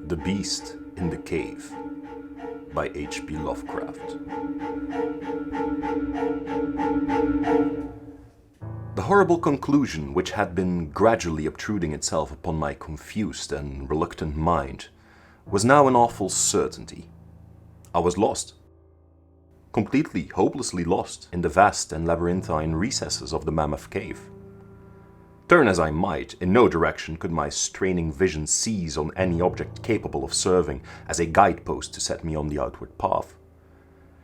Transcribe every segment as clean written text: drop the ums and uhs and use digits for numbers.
The Beast in the Cave by H.P. Lovecraft. The horrible conclusion which had been gradually obtruding itself upon my confused and reluctant mind was now an awful certainty. I was lost. Completely, hopelessly lost in the vast and labyrinthine recesses of the Mammoth Cave. Turn as I might, in no direction could my straining vision seize on any object capable of serving as a guidepost to set me on the outward path.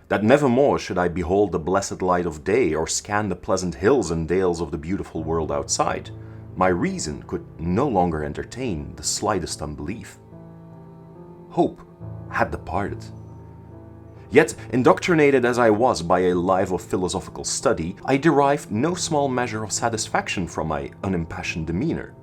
That nevermore should I behold the blessed light of day or scan the pleasant hills and dales of the beautiful world outside, my reason could no longer entertain the slightest unbelief. Hope had departed. Yet, indoctrinated as I was by a life of philosophical study, I derived no small measure of satisfaction from my unimpassioned demeanor.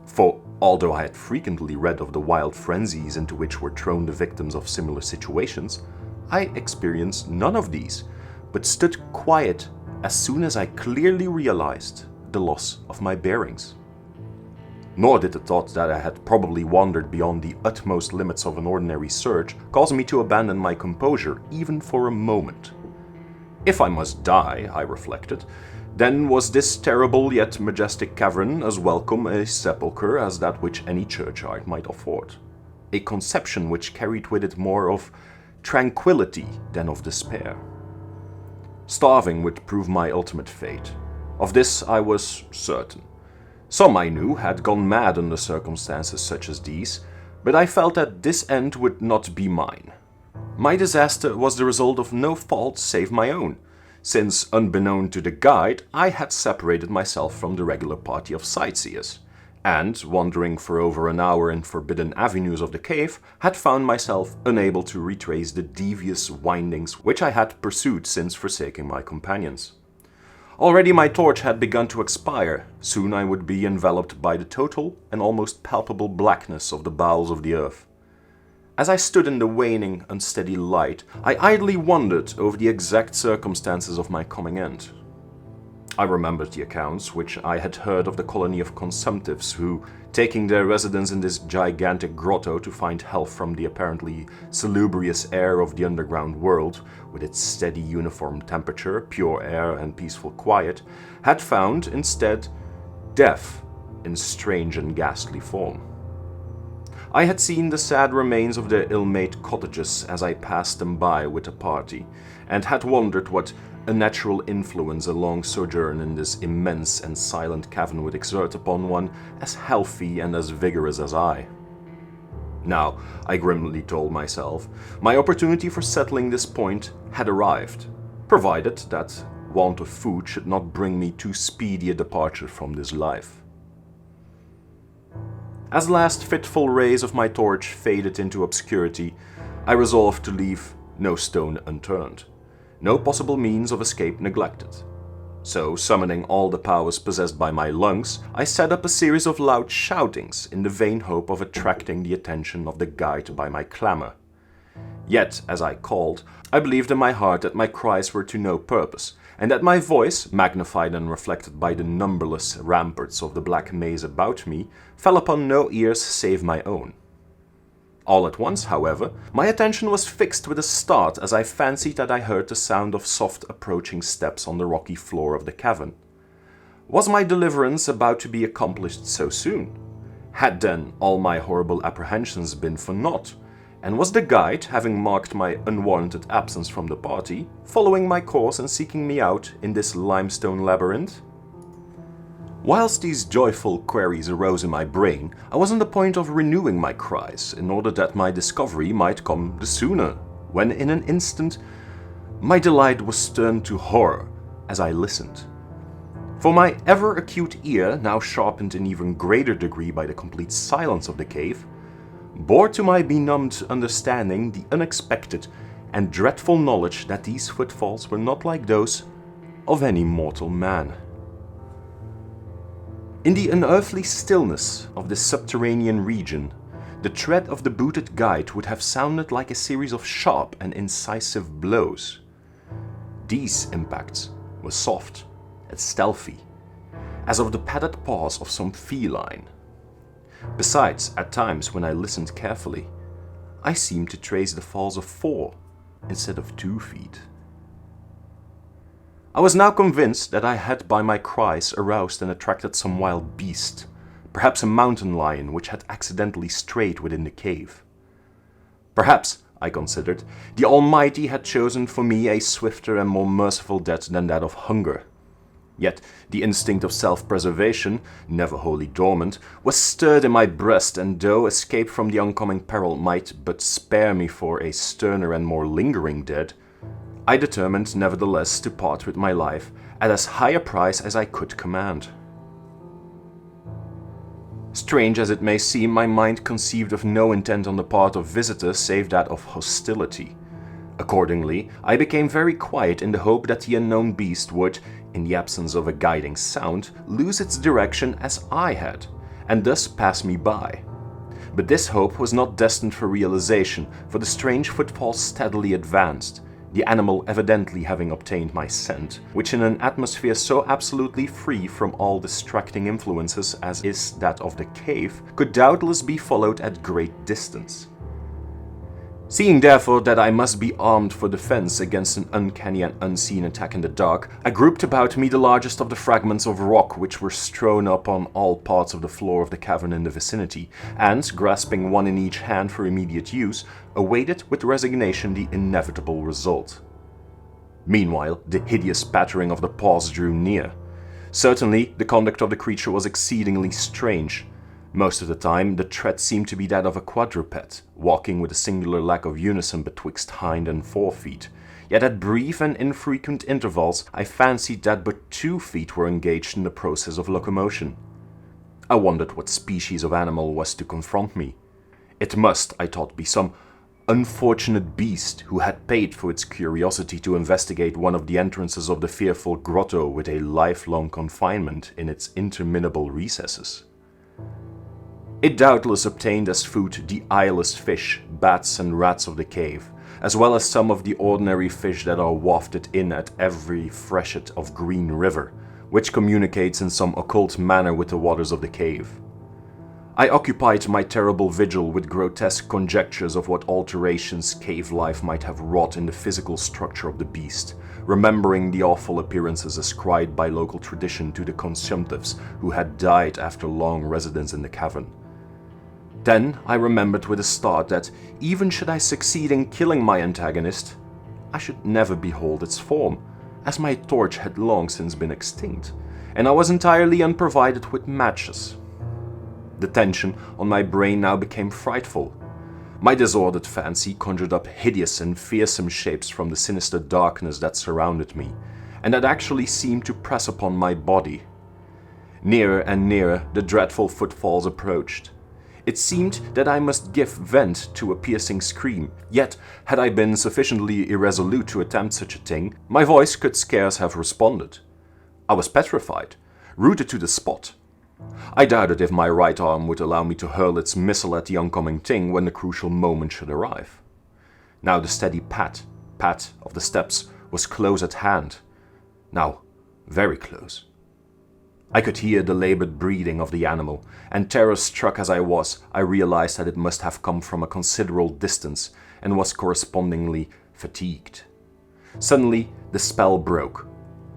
For although I had frequently read of the wild frenzies into which were thrown the victims of similar situations, I experienced none of these, but stood quiet as soon as I clearly realized the loss of my bearings. Nor did the thought that I had probably wandered beyond the utmost limits of an ordinary search cause me to abandon my composure even for a moment. If I must die, I reflected, then was this terrible yet majestic cavern as welcome a sepulchre as that which any churchyard might afford, a conception which carried with it more of tranquility than of despair. Starving would prove my ultimate fate. Of this I was certain. Some I knew had gone mad under circumstances such as these, but I felt that this end would not be mine. My disaster was the result of no fault save my own, since, unbeknown to the guide, I had separated myself from the regular party of sightseers, and, wandering for over an hour in forbidden avenues of the cave, had found myself unable to retrace the devious windings which I had pursued since forsaking my companions. Already my torch had begun to expire. Soon I would be enveloped by the total and almost palpable blackness of the bowels of the earth. As I stood in the waning, unsteady light, I idly wondered over the exact circumstances of my coming end. I remembered the accounts which I had heard of the colony of consumptives who, taking their residence in this gigantic grotto to find health from the apparently salubrious air of the underground world, with its steady uniform temperature, pure air, and peaceful quiet, had found, instead, death in strange and ghastly form. I had seen the sad remains of their ill-made cottages as I passed them by with a party, and had wondered what unnatural influence a long sojourn in this immense and silent cavern would exert upon one as healthy and as vigorous as I. Now, I grimly told myself, my opportunity for settling this point had arrived, provided that want of food should not bring me too speedy a departure from this life. As last fitful rays of my torch faded into obscurity, I resolved to leave no stone unturned, no possible means of escape neglected. So, summoning all the powers possessed by my lungs, I set up a series of loud shoutings in the vain hope of attracting the attention of the guide by my clamor. Yet, as I called, I believed in my heart that my cries were to no purpose, and that my voice, magnified and reflected by the numberless ramparts of the black maze about me, fell upon no ears save my own. All at once, however, my attention was fixed with a start as I fancied that I heard the sound of soft approaching steps on the rocky floor of the cavern. Was my deliverance about to be accomplished so soon? Had then all my horrible apprehensions been for naught? And was the guide, having marked my unwarranted absence from the party, following my course and seeking me out in this limestone labyrinth? Whilst these joyful queries arose in my brain, I was on the point of renewing my cries in order that my discovery might come the sooner, when in an instant my delight was turned to horror as I listened. For my ever-acute ear, now sharpened in even greater degree by the complete silence of the cave, bore to my benumbed understanding the unexpected and dreadful knowledge that these footfalls were not like those of any mortal man. In the unearthly stillness of this subterranean region, the tread of the booted guide would have sounded like a series of sharp and incisive blows. These impacts were soft and stealthy, as of the padded paws of some feline. Besides, at times when I listened carefully, I seemed to trace the falls of 4 instead of 2 feet. I was now convinced that I had by my cries aroused and attracted some wild beast, perhaps a mountain lion which had accidentally strayed within the cave. Perhaps, I considered, the Almighty had chosen for me a swifter and more merciful death than that of hunger. Yet the instinct of self-preservation, never wholly dormant, was stirred in my breast, and though escape from the oncoming peril might but spare me for a sterner and more lingering death, I determined nevertheless to part with my life at as high a price as I could command. Strange as it may seem, my mind conceived of no intent on the part of visitors save that of hostility. Accordingly, I became very quiet in the hope that the unknown beast would, in the absence of a guiding sound, lose its direction as I had, and thus pass me by. But this hope was not destined for realization, for the strange footfalls steadily advanced, the animal evidently having obtained my scent, which in an atmosphere so absolutely free from all distracting influences as is that of the cave, could doubtless be followed at great distance. Seeing therefore that I must be armed for defense against an uncanny and unseen attack in the dark, I grouped about me the largest of the fragments of rock which were strewn upon all parts of the floor of the cavern in the vicinity, and, grasping one in each hand for immediate use, awaited with resignation the inevitable result. Meanwhile, the hideous pattering of the paws drew near. Certainly, the conduct of the creature was exceedingly strange. Most of the time, the tread seemed to be that of a quadruped, walking with a singular lack of unison betwixt hind and fore feet. Yet at brief and infrequent intervals, I fancied that but 2 feet were engaged in the process of locomotion. I wondered what species of animal was to confront me. It must, I thought, be some unfortunate beast who had paid for its curiosity to investigate one of the entrances of the fearful grotto with a lifelong confinement in its interminable recesses. It doubtless obtained as food the eyeless fish, bats and rats of the cave, as well as some of the ordinary fish that are wafted in at every freshet of Green River, which communicates in some occult manner with the waters of the cave. I occupied my terrible vigil with grotesque conjectures of what alterations cave life might have wrought in the physical structure of the beast, remembering the awful appearances ascribed by local tradition to the consumptives who had died after long residence in the cavern. Then I remembered with a start that, even should I succeed in killing my antagonist, I should never behold its form, as my torch had long since been extinct, and I was entirely unprovided with matches. The tension on my brain now became frightful. My disordered fancy conjured up hideous and fearsome shapes from the sinister darkness that surrounded me, and that actually seemed to press upon my body. Nearer and nearer the dreadful footfalls approached. It seemed that I must give vent to a piercing scream, yet had I been sufficiently irresolute to attempt such a thing, my voice could scarce have responded. I was petrified, rooted to the spot. I doubted if my right arm would allow me to hurl its missile at the oncoming thing when the crucial moment should arrive. Now the steady pat, pat of the steps was close at hand. Now, very close. I could hear the labored breathing of the animal, and terror-struck as I was, I realized that it must have come from a considerable distance and was correspondingly fatigued. Suddenly, the spell broke.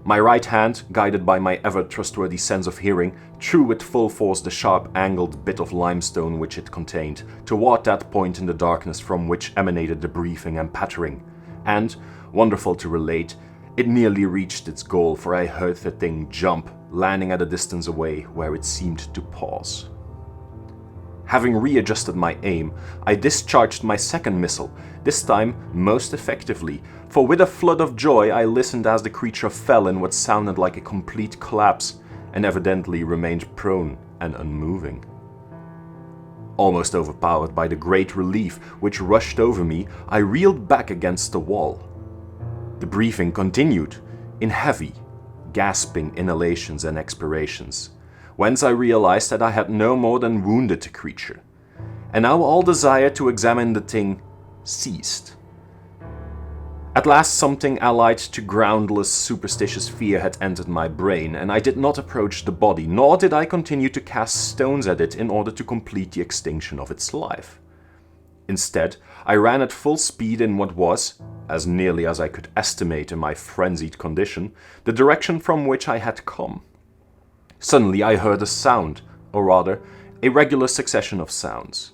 My right hand, guided by my ever-trustworthy sense of hearing, threw with full force the sharp-angled bit of limestone which it contained, toward that point in the darkness from which emanated the breathing and pattering, and, wonderful to relate, it nearly reached its goal, for I heard the thing jump, landing at a distance away where it seemed to pause. Having readjusted my aim, I discharged my second missile, this time most effectively, for with a flood of joy I listened as the creature fell in what sounded like a complete collapse, and evidently remained prone and unmoving. Almost overpowered by the great relief which rushed over me, I reeled back against the wall. The breathing continued, in heavy, gasping inhalations and expirations, whence I realized that I had no more than wounded the creature, and now all desire to examine the thing ceased. At last something allied to groundless, superstitious fear had entered my brain, and I did not approach the body, nor did I continue to cast stones at it in order to complete the extinction of its life. Instead, I ran at full speed in what was, as nearly as I could estimate in my frenzied condition, the direction from which I had come. Suddenly I heard a sound, or rather, a regular succession of sounds.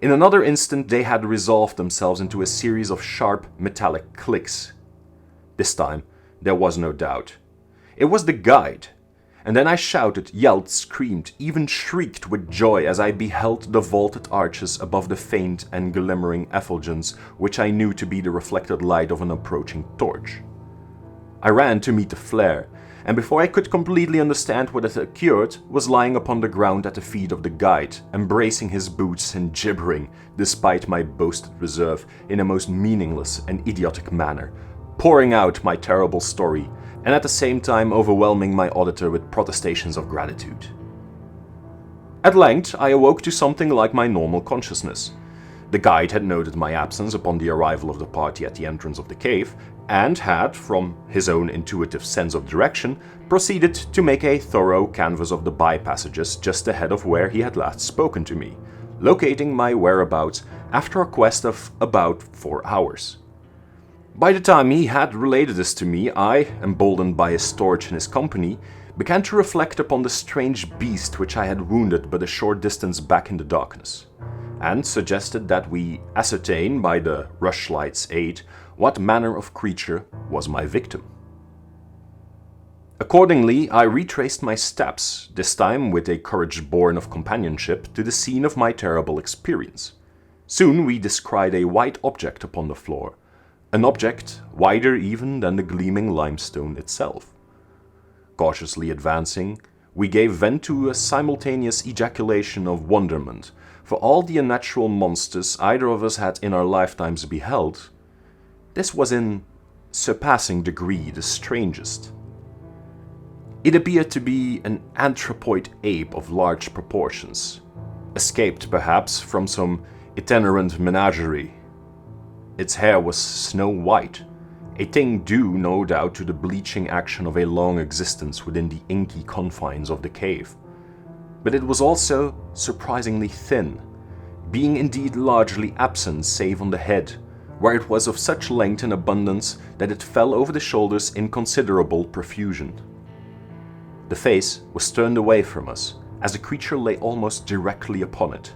In another instant they had resolved themselves into a series of sharp, metallic clicks. This time, there was no doubt. It was the guide. And then I shouted, yelled, screamed, even shrieked with joy as I beheld the vaulted arches above the faint and glimmering effulgence which I knew to be the reflected light of an approaching torch. I ran to meet the flare, and before I could completely understand what had occurred, was lying upon the ground at the feet of the guide, embracing his boots and gibbering, despite my boasted reserve, in a most meaningless and idiotic manner, pouring out my terrible story, and at the same time overwhelming my auditor with protestations of gratitude. At length, I awoke to something like my normal consciousness. The guide had noted my absence upon the arrival of the party at the entrance of the cave, and had, from his own intuitive sense of direction, proceeded to make a thorough canvass of the by-passages just ahead of where he had last spoken to me, locating my whereabouts after a quest of about 4 hours. By the time he had related this to me, I, emboldened by his storage in his company, began to reflect upon the strange beast which I had wounded but a short distance back in the darkness, and suggested that we ascertain by the rushlight's aid what manner of creature was my victim. Accordingly, I retraced my steps, this time with a courage born of companionship, to the scene of my terrible experience. Soon we descried a white object upon the floor, an object wider even than the gleaming limestone itself. Cautiously advancing, we gave vent to a simultaneous ejaculation of wonderment, for all the unnatural monsters either of us had in our lifetimes beheld, this was in surpassing degree the strangest. It appeared to be an anthropoid ape of large proportions, escaped perhaps from some itinerant menagerie. Its hair was snow white, a thing due no doubt to the bleaching action of a long existence within the inky confines of the cave. But it was also surprisingly thin, being indeed largely absent save on the head, where it was of such length and abundance that it fell over the shoulders in considerable profusion. The face was turned away from us, as the creature lay almost directly upon it.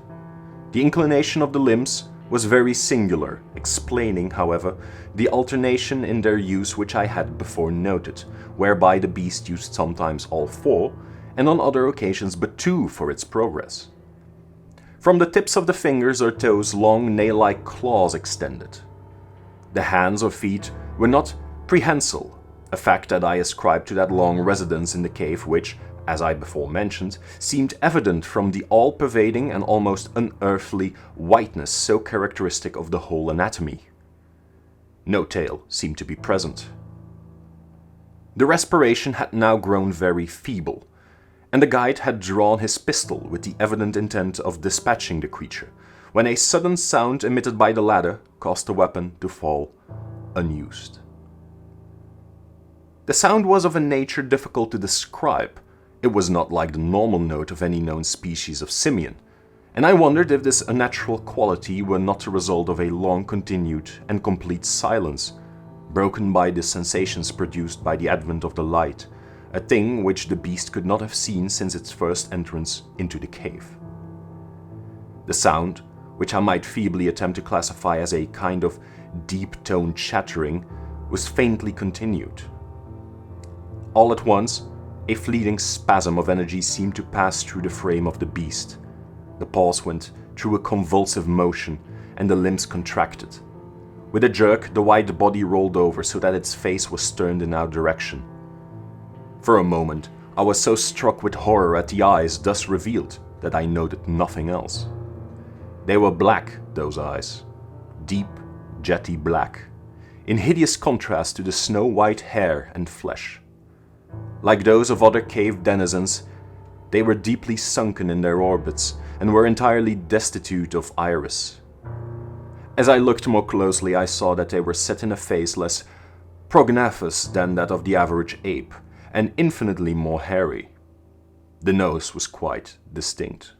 The inclination of the limbs was very singular, explaining, however, the alternation in their use which I had before noted, whereby the beast used sometimes all 4, and on other occasions but 2 for its progress. From the tips of the fingers or toes long nail-like claws extended. The hands or feet were not prehensile, a fact that I ascribed to that long residence in the cave which, as I before mentioned, seemed evident from the all-pervading and almost unearthly whiteness so characteristic of the whole anatomy. No tail seemed to be present. The respiration had now grown very feeble, and the guide had drawn his pistol with the evident intent of dispatching the creature, when a sudden sound emitted by the latter caused the weapon to fall unused. The sound was of a nature difficult to describe. It was not like the normal note of any known species of simian, and I wondered if this unnatural quality were not the result of a long-continued and complete silence, broken by the sensations produced by the advent of the light, a thing which the beast could not have seen since its first entrance into the cave. The sound, which I might feebly attempt to classify as a kind of deep-toned chattering, was faintly continued. All at once, a fleeting spasm of energy seemed to pass through the frame of the beast. The pulse went through a convulsive motion, and the limbs contracted. With a jerk, the white body rolled over so that its face was turned in our direction. For a moment, I was so struck with horror at the eyes thus revealed that I noted nothing else. They were black, those eyes, deep, jetty black, in hideous contrast to the snow-white hair and flesh. Like those of other cave denizens, they were deeply sunken in their orbits and were entirely destitute of iris. As I looked more closely, I saw that they were set in a face less prognathous than that of the average ape, and infinitely more hairy. The nose was quite distinct.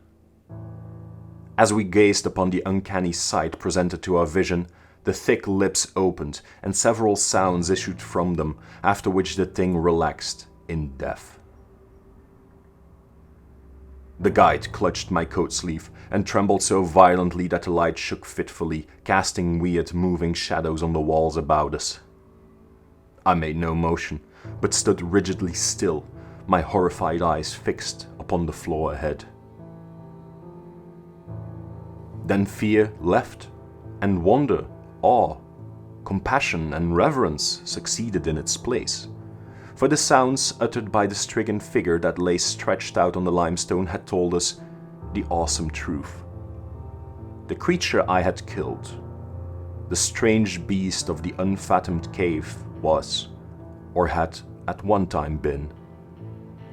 As we gazed upon the uncanny sight presented to our vision, the thick lips opened and several sounds issued from them, after which the thing relaxed in death. The guide clutched my coat sleeve and trembled so violently that the light shook fitfully, casting weird moving shadows on the walls about us. I made no motion, but stood rigidly still, my horrified eyes fixed upon the floor ahead. Then fear left, and wonder, awe, compassion, and reverence succeeded in its place. For the sounds uttered by the stricken figure that lay stretched out on the limestone had told us the awesome truth. The creature I had killed, the strange beast of the unfathomed cave, was, or had at one time been,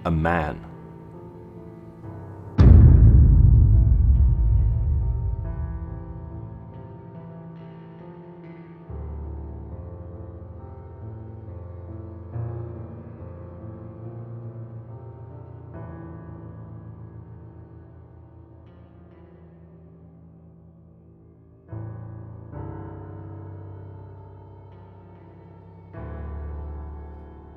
a man.